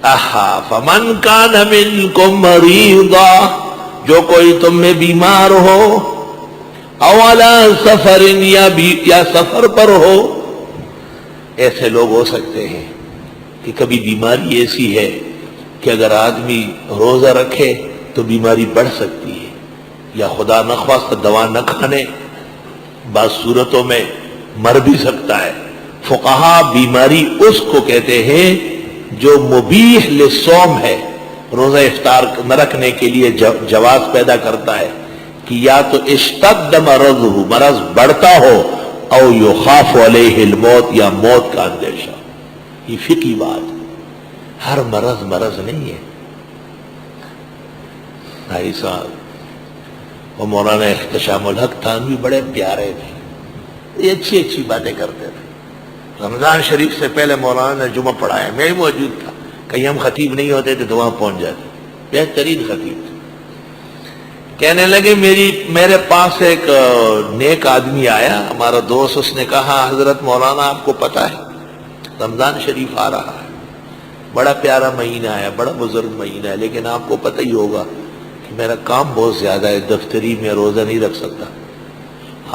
فمن کان منکم مریضا، جو کوئی تم میں بیمار ہو، او علی سفر، یا سفر پر ہو. ایسے لوگ ہو سکتے ہیں کہ کبھی بیماری ایسی ہے کہ اگر آدمی روزہ رکھے تو بیماری بڑھ سکتی ہے، یا خدا نخواستہ دوا نہ کھانے بعض صورتوں میں مر بھی سکتا ہے. فقہا بیماری اس کو کہتے ہیں جو مبیح للصوم ہے، روزہ افطار نہ رکھنے کے لیے جواز پیدا کرتا ہے، کہ یا تو اشتد مرضہ، مرض بڑھتا ہو، او یخاف علیہ الموت، یا موت کا اندیشہ. یہ فقہی بات، ہر مرض نہیں ہے. بھائی صاحب وہ مولانا احتشام الحق تھانوی بڑے پیارے تھے، یہ اچھی باتیں کرتے تھے. رمضان شریف سے پہلے مولانا نے جمعہ پڑھایا، میں ہی موجود تھا، کہیں ہم خطیب نہیں ہوتے تھے تو وہاں پہنچ جاتے. بہترین خطیب تھے. کہنے لگے میرے پاس ایک نیک آدمی آیا، ہمارا دوست، اس نے کہا حضرت مولانا آپ کو پتہ ہے رمضان شریف آ رہا ہے، بڑا پیارا مہینہ ہے، بڑا بزرگ مہینہ ہے، لیکن آپ کو پتہ ہی ہوگا کہ میرا کام بہت زیادہ ہے، دفتری میں روزہ نہیں رکھ سکتا.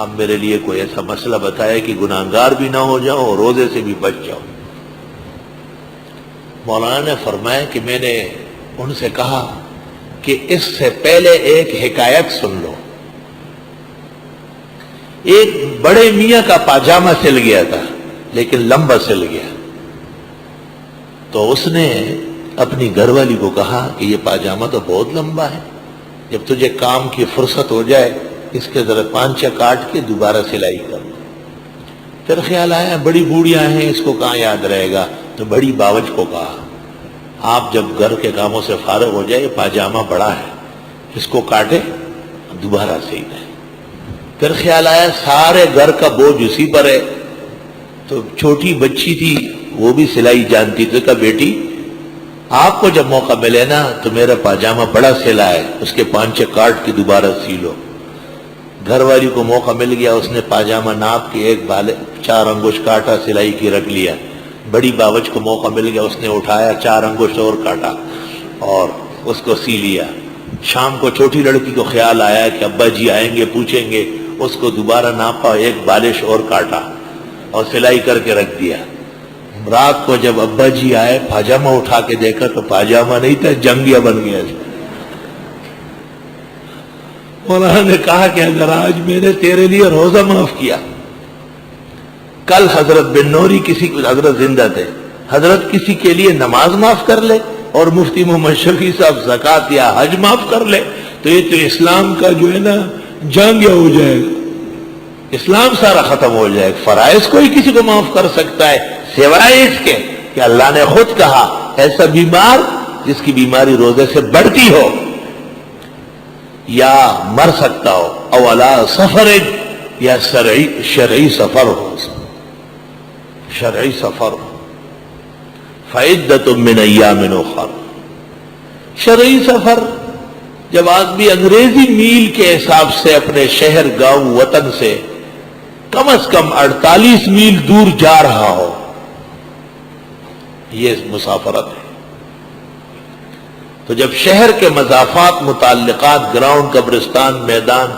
آپ میرے لیے کوئی ایسا مسئلہ بتائے کہ گناہگار بھی نہ ہو جاؤ اور روزے سے بھی بچ جاؤ. مولانا نے فرمایا کہ میں نے ان سے کہا کہ اس سے پہلے ایک حکایت سن لو. ایک بڑے میاں کا پاجامہ سل گیا تھا لیکن لمبا سل گیا، تو اس نے اپنی گھر والی کو کہا کہ یہ پاجامہ تو بہت لمبا ہے، جب تجھے کام کی فرصت ہو جائے اس کے ذرا پانچہ کاٹ کے دوبارہ سلائی کر. پھر خیال آیا بڑی بوڑھیاں ہیں، اس کو کہاں یاد رہے گا، تو بڑی باوج کو کہا آپ جب گھر کے کاموں سے فارغ ہو جائے، پاجامہ بڑا ہے، اس کو کاٹے دوبارہ سی لیں. پھر خیال آیا سارے گھر کا بوجھ اسی پر ہے، تو چھوٹی بچی تھی وہ بھی سلائی جانتی تھی، کہا بیٹی آپ کو جب موقع ملے نا تو میرا پاجامہ بڑا سلا ہے، اس کے پانچے کاٹ کے دوبارہ سی لو. گھر والی کو موقع مل گیا، اس نے پاجامہ ناپ کے ایک بالے 4 انگوش کاٹا، سلائی کی رکھ لیا. بڑی باوج کو موقع مل گیا، اس نے اٹھایا 4 انگوش اور کاٹا اور اس کو سی لیا. شام کو چھوٹی لڑکی کو خیال آیا کہ ابا جی آئیں گے پوچھیں گے، اس کو دوبارہ ناپا، ایک بالش اور کاٹا اور سلائی کر کے رکھ دیا. رات کو جب ابا جی آئے پاجامہ اٹھا کے دیکھا تو پاجامہ نہیں تھا، جنگیا بن گیا. مولانا نے کہا کہ اگر آج میں نے تیرے لیے روزہ معاف کیا، کل حضرت بن نوری حضرت زندہ تھے، حضرت کسی کے لیے نماز معاف کر لے اور مفتی محمد شفیع صاحب زکوٰۃ یا حج معاف کر لے تو یہ تو اسلام کا جو ہے نا جانگیا ہو جائے گا، اسلام سارا ختم ہو جائے گا. فرائض کوئی کسی کو معاف کر سکتا ہے سوائے اس کے کہ اللہ نے خود کہا ایسا بیمار جس کی بیماری روزے سے بڑھتی ہو یا مر سکتا ہو، او علی سفر، یا شرعی سفر ہو، شرعی سفر ہو. فعدۃ من ایام اخر. شرعی سفر جب آدمی انگریزی میل کے حساب سے اپنے شہر گاؤں وطن سے کم از کم 48 میل دور جا رہا ہو، یہ مسافرت ہے. تو جب شہر کے مضافات، متعلقات، گراؤنڈ، قبرستان، میدان،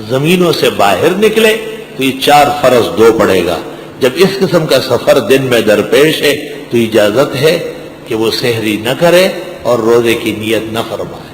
زمینوں سے باہر نکلے تو یہ 4 فرض 2 پڑے گا. جب اس قسم کا سفر دن میں درپیش ہے تو اجازت ہے کہ وہ سحری نہ کرے اور روزے کی نیت نہ فرمائے.